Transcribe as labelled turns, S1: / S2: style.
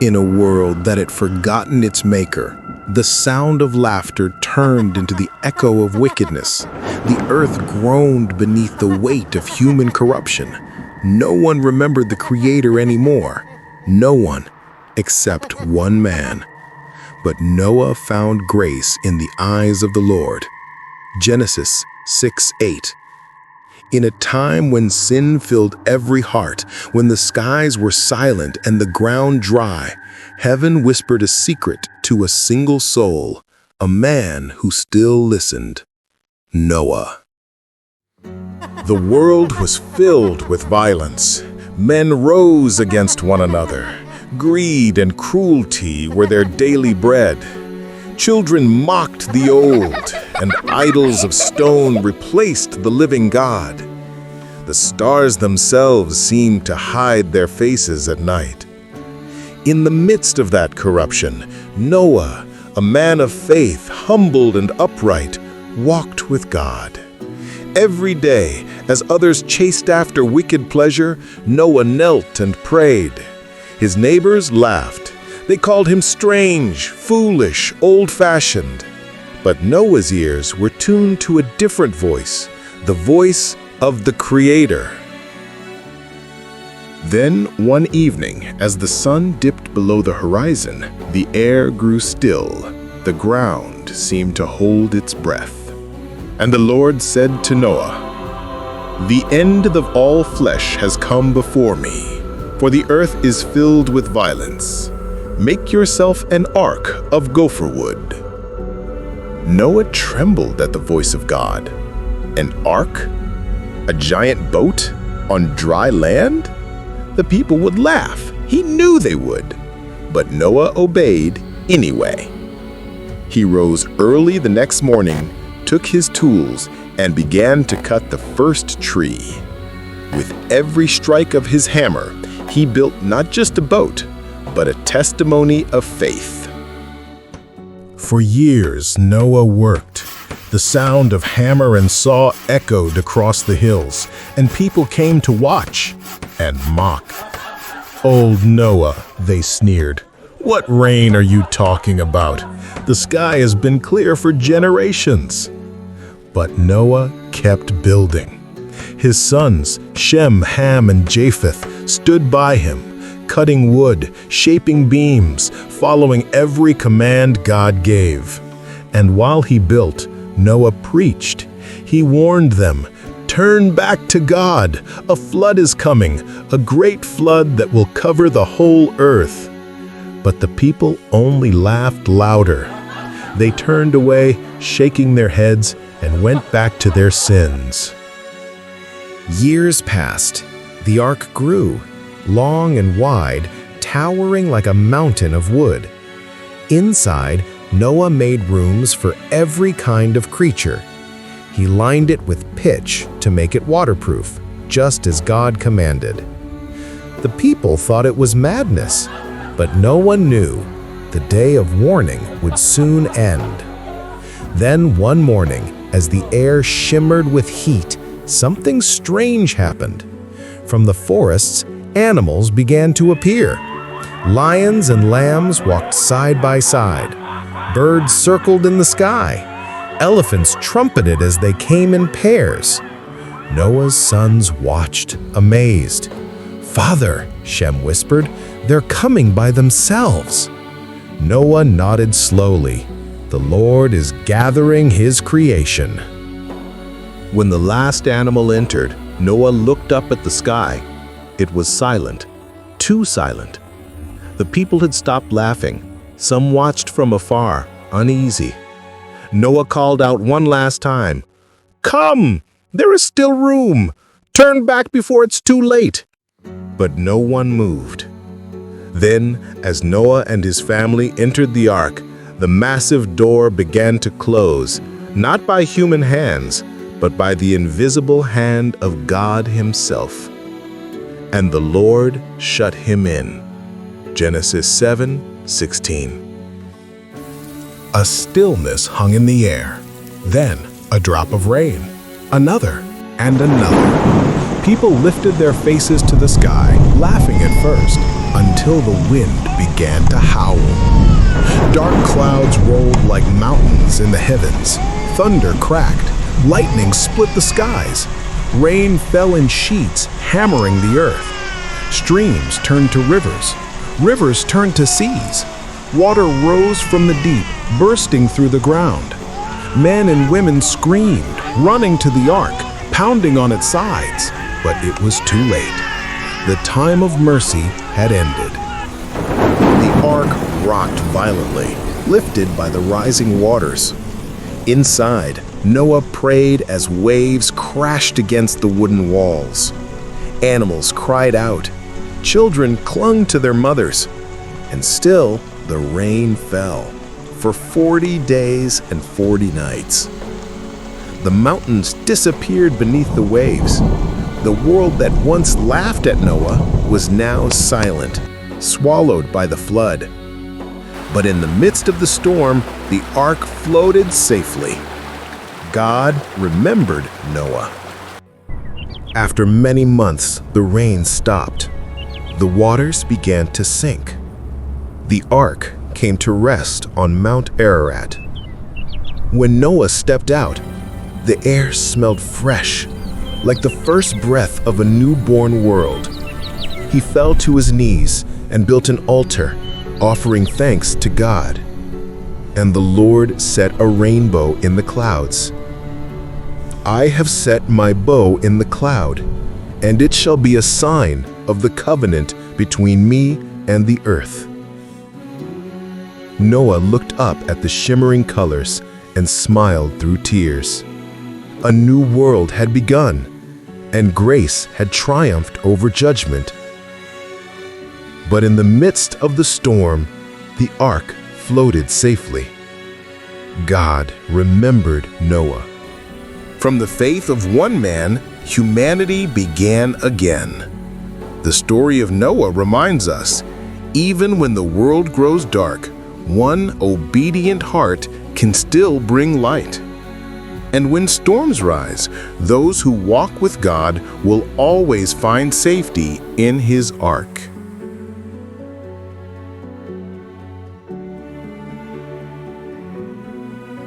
S1: In a world that had forgotten its maker, the sound of laughter turned into the echo of wickedness. The earth groaned beneath the weight of human corruption. No one remembered the Creator anymore. No one, except one man. But Noah found grace in the eyes of the Lord. Genesis 6:8. In a time when sin filled every heart, when the skies were silent and the ground dry, heaven whispered a secret to a single soul, a man who still listened: Noah.
S2: The world was filled with violence. Men rose against one another. Greed and cruelty were their daily bread. Children mocked the old, and idols of stone replaced the living God. The stars themselves seemed to hide their faces at night. In the midst of that corruption, Noah, a man of faith, humbled and upright, walked with God. Every day, as others chased after wicked pleasure, Noah knelt and prayed. His neighbors laughed. They called him strange, foolish, old-fashioned. But Noah's ears were tuned to a different voice, the voice of the Creator. Then, one evening, as the sun dipped below the horizon, the air grew still. The ground seemed to hold its breath. And the Lord said to Noah, "The end of all flesh has come before me, for the earth is filled with violence. Make yourself an ark of gopher wood." Noah trembled at the voice of God. An ark? A giant boat? On dry land? The people would laugh. He knew they would. But Noah obeyed anyway. He rose early the next morning, took his tools, and began to cut the first tree. With every strike of his hammer, he built not just a boat, but a testimony of faith. For years, Noah worked. The sound of hammer and saw echoed across the hills, and people came to watch and mock. "Old Noah," they sneered. "What rain are you talking about? The sky has been clear for generations." But Noah kept building. His sons, Shem, Ham, and Japheth, stood by him, cutting wood, shaping beams, following every command God gave. And while he built, Noah preached. He warned them, "Turn back to God. A flood is coming, a great flood that will cover the whole earth." But the people only laughed louder. They turned away, shaking their heads, and went back to their sins.
S3: Years passed. The ark grew, long and wide, towering like a mountain of wood. Inside, Noah made rooms for every kind of creature. He lined it with pitch to make it waterproof, just as God commanded. The people thought it was madness, but no one knew the day of warning would soon end. Then one morning, as the air shimmered with heat, something strange happened. From the forests, animals began to appear. Lions and lambs walked side by side. Birds circled in the sky. Elephants trumpeted as they came in pairs. Noah's sons watched, amazed. "Father," Shem whispered, "they're coming by themselves." Noah nodded slowly. The Lord is gathering his creation. When the last animal entered, Noah looked up at the sky. It was silent, too silent. The people had stopped laughing. Some watched from afar, uneasy. Noah called out one last time, "Come! There is still room! Turn back before it's too late!" But no one moved. Then, as Noah and his family entered the ark, the massive door began to close, not by human hands, but by the invisible hand of God Himself. And the Lord shut him in. Genesis 7:16. A stillness hung in the air. Then a drop of rain. Another and another. People lifted their faces to the sky, laughing at first,
S1: until the wind began to howl. Dark clouds rolled like mountains in the heavens. Thunder cracked. Lightning split the skies. Rain fell in sheets, hammering the earth. Streams turned to rivers. Rivers turned to seas. Water rose from the deep, bursting through the ground. Men and women screamed, running to the ark, pounding on its sides. But it was too late. The time of mercy had ended. The ark rocked violently, lifted by the rising waters. Inside, Noah prayed as waves crashed against the wooden walls. Animals cried out. Children clung to their mothers. And still, the rain fell for 40 days and 40 nights. The mountains disappeared beneath the waves. The world that once laughed at Noah was now silent, swallowed by the flood. But in the midst of the storm, the ark floated safely. God remembered Noah. After many months, the rain stopped. The waters began to sink. The ark came to rest on Mount Ararat. When Noah stepped out, the air smelled fresh, like the first breath of a newborn world. He fell to his knees and built an altar, offering thanks to God. And the Lord set a rainbow in the clouds. I have set my bow in the cloud, and it shall be a sign of the covenant between me and the earth. Noah looked up at the shimmering colors and smiled through tears. A new world had begun, and grace had triumphed over judgment. But in the midst of the storm, the ark floated safely. God remembered Noah. From the faith of one man, humanity began again. The story of Noah reminds us, even when the world grows dark, one obedient heart can still bring light. And when storms rise, those who walk with God will always find safety in His ark.